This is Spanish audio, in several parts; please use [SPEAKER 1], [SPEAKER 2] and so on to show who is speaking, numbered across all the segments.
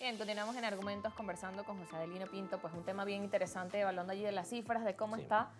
[SPEAKER 1] Bien, continuamos en Argumentos conversando con José Adelino Pinto, pues un tema bien interesante, evaluando allí de las cifras, de cómo
[SPEAKER 2] Sí.
[SPEAKER 1] está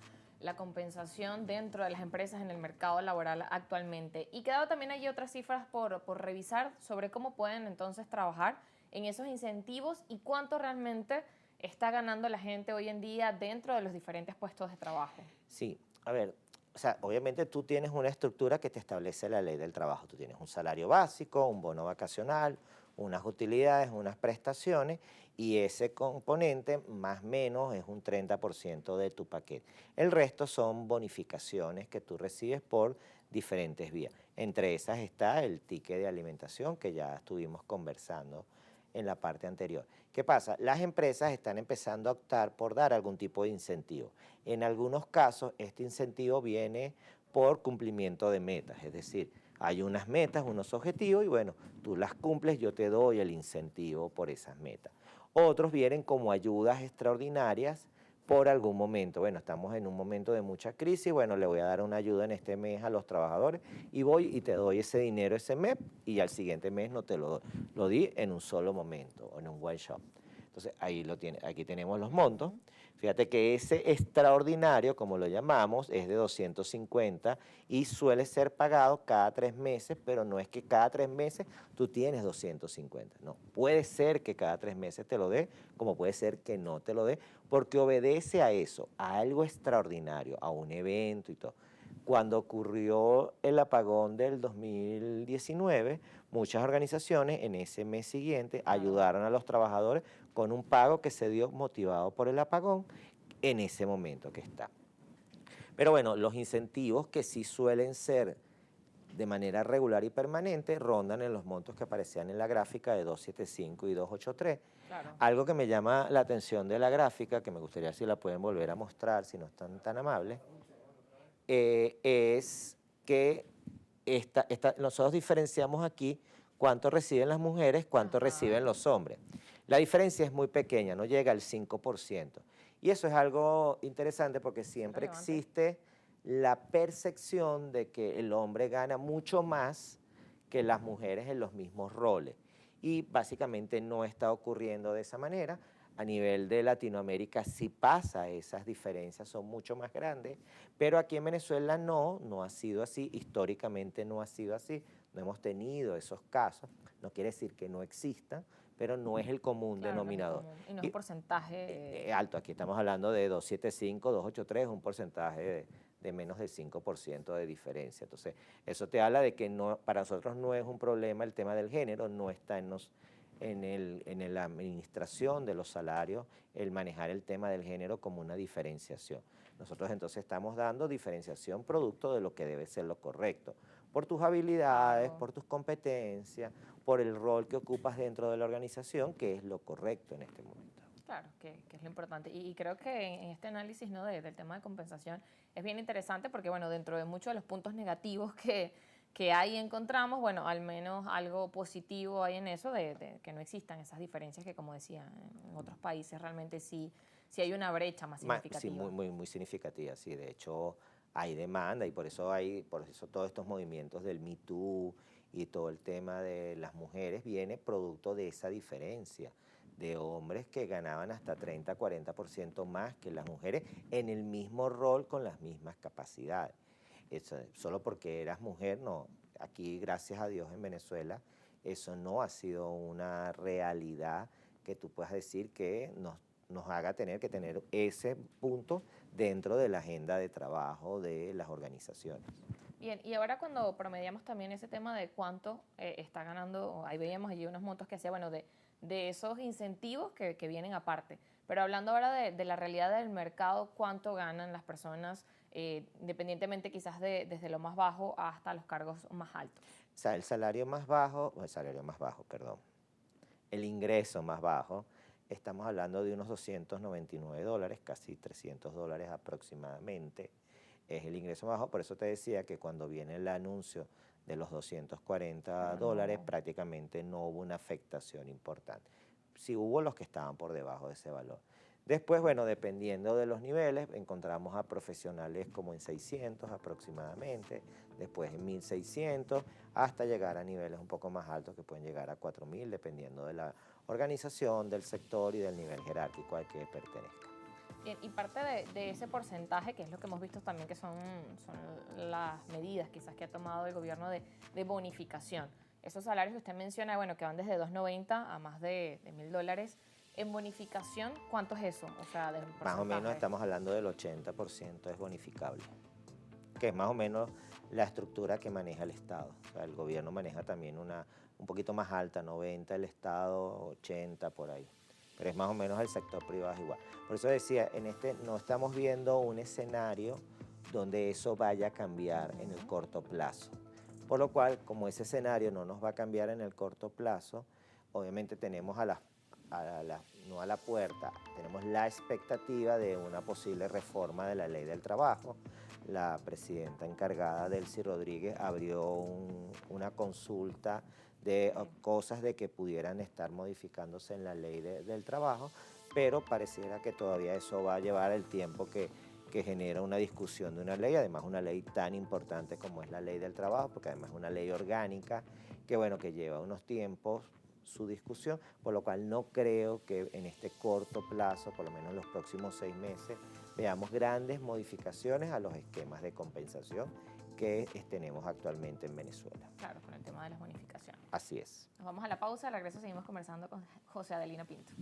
[SPEAKER 1] la compensación dentro de las empresas en el mercado laboral actualmente. Y quedado también allí otras cifras por revisar sobre cómo pueden entonces trabajar en esos incentivos y cuánto realmente está ganando la gente hoy en día dentro de los diferentes puestos de trabajo.
[SPEAKER 2] Sí, a ver, o sea, obviamente tú tienes una estructura que te establece la ley del trabajo. Tú tienes un salario básico, un bono vacacional, unas utilidades, unas prestaciones, y ese componente más o menos es un 30% de tu paquete. El resto son bonificaciones que tú recibes por diferentes vías. Entre esas está el ticket de alimentación que ya estuvimos conversando en la parte anterior. ¿Qué pasa? Las empresas están empezando a optar por dar algún tipo de incentivo. En algunos casos, este incentivo viene por cumplimiento de metas, es decir, hay unas metas, unos objetivos y bueno, tú las cumples, yo te doy el incentivo por esas metas. Otros vienen como ayudas extraordinarias por algún momento. Bueno, estamos en un momento de mucha crisis, bueno, le voy a dar una ayuda en este mes a los trabajadores y voy y te doy ese dinero ese mes y al siguiente mes no te lo doy. Lo di en un solo momento o en un one shot. Entonces, ahí lo tiene, aquí tenemos los montos. Fíjate que ese extraordinario, como lo llamamos, es de 250 y suele ser pagado cada 3 meses, pero no es que cada 3 meses tú tienes 250. No, puede ser que cada 3 meses te lo dé, como puede ser que no te lo dé, porque obedece a eso, a algo extraordinario, a un evento y todo. Cuando ocurrió el apagón del 2019, muchas organizaciones en ese mes siguiente
[SPEAKER 1] Claro.
[SPEAKER 2] ayudaron a los trabajadores con un pago que se dio motivado por el apagón en ese momento que está. Pero bueno, los incentivos que sí suelen ser de manera regular y permanente rondan en los montos que aparecían en la gráfica de 275 y 283.
[SPEAKER 1] Claro.
[SPEAKER 2] Algo que me llama la atención de la gráfica, que me gustaría si la pueden volver a mostrar, si no están tan amables, es que nosotros diferenciamos aquí cuánto reciben las mujeres, cuánto
[SPEAKER 1] Ajá.
[SPEAKER 2] reciben los hombres. La diferencia es muy pequeña, no llega al 5%. Y eso es algo interesante porque siempre
[SPEAKER 1] Relevante.
[SPEAKER 2] existe la percepción de que el hombre gana mucho más que las mujeres en los mismos roles. Y básicamente no está ocurriendo de esa manera. A nivel de Latinoamérica sí pasa, esas diferencias son mucho más grandes, pero aquí en Venezuela no ha sido así, históricamente no ha sido así, no hemos tenido esos casos, no quiere decir que no existan, pero no es el común
[SPEAKER 1] Claro, no es el
[SPEAKER 2] denominador.
[SPEAKER 1] común. Y no es un
[SPEAKER 2] Y
[SPEAKER 1] porcentaje.
[SPEAKER 2] alto, aquí estamos hablando de 275, 283, un porcentaje de menos del 5% de diferencia. Entonces, eso te habla de que no, para nosotros no es un problema el tema del género, no está en la administración de los salarios el manejar el tema del género como una diferenciación. Nosotros entonces estamos dando diferenciación producto de lo que debe ser lo correcto, por tus habilidades,
[SPEAKER 1] Claro.
[SPEAKER 2] por tus competencias, por el rol que ocupas dentro de la organización, que es lo correcto en este momento.
[SPEAKER 1] Claro, que es lo importante. Y creo que en este análisis, ¿no? Del tema de compensación es bien interesante porque, bueno, dentro de muchos de los puntos negativos que hay encontramos, bueno, al menos algo positivo hay en eso de que no existan esas diferencias que, como decía, en otros países realmente sí hay una brecha más
[SPEAKER 2] Sí, muy,
[SPEAKER 1] significativa.
[SPEAKER 2] muy, muy significativa, sí. De hecho, hay demanda y por eso todos estos movimientos del Me Too y todo el tema de las mujeres viene producto de esa diferencia de hombres que ganaban hasta 30, 40% más que las mujeres en el mismo rol con las mismas capacidades. Eso, solo porque eras mujer, no. Aquí, gracias a Dios, en Venezuela, eso no ha sido una realidad que tú puedas decir que nos haga tener que tener ese punto dentro de la agenda de trabajo de las organizaciones.
[SPEAKER 1] Bien, y ahora cuando promediamos también ese tema de cuánto está ganando, ahí veíamos allí unos montos que hacía, bueno, de esos incentivos que vienen aparte. Pero hablando ahora de la realidad del mercado, cuánto ganan las personas, independientemente quizás desde lo más bajo hasta los cargos más altos.
[SPEAKER 2] O sea, perdón, el ingreso más bajo, estamos hablando de unos $299, casi $300 aproximadamente, es el ingreso más bajo. Por eso te decía que cuando viene el anuncio de los $240,
[SPEAKER 1] Claro, no.
[SPEAKER 2] prácticamente no hubo una afectación importante. Sí hubo los que estaban por debajo de ese valor. Después, bueno, dependiendo de los niveles, encontramos a profesionales como en 600 aproximadamente, después en 1600, hasta llegar a niveles un poco más altos que pueden llegar a 4000, dependiendo de la organización, del sector y del nivel jerárquico al que pertenezca.
[SPEAKER 1] Bien, y parte de ese porcentaje, que es lo que hemos visto también que son las medidas quizás que ha tomado el gobierno de bonificación. Esos salarios que usted menciona, bueno, que van desde 2.90 a más de $1.000. En bonificación, ¿cuánto es eso? O sea, del
[SPEAKER 2] Más o menos
[SPEAKER 1] porcentaje.
[SPEAKER 2] estamos hablando del 80% es bonificable, que es más o menos la estructura que maneja el Estado. O sea, el gobierno maneja también una un poquito más alta, 90 el Estado, 80 por ahí. Pero es más o menos el sector privado es igual. Por eso decía, en este no estamos viendo un escenario donde eso vaya a cambiar en el corto plazo. Por lo cual, como ese escenario no nos va a cambiar en el corto plazo, obviamente tenemos no a la puerta, tenemos la expectativa de una posible reforma de la ley del trabajo. La presidenta encargada, Delcy Rodríguez, abrió una consulta de cosas de que pudieran estar modificándose en la ley del trabajo, pero pareciera que todavía eso va a llevar el tiempo que genera una discusión de una ley, además una ley tan importante como es la ley del trabajo, porque además es una ley orgánica que, bueno, que lleva unos tiempos su discusión, por lo cual no creo que en este corto plazo, por lo menos en los próximos 6 meses, veamos grandes modificaciones a los esquemas de compensación que tenemos actualmente en Venezuela.
[SPEAKER 1] Claro, con el tema de las bonificaciones.
[SPEAKER 2] Así es.
[SPEAKER 1] Nos vamos a la pausa, al regreso seguimos conversando con José Adelino Pinto.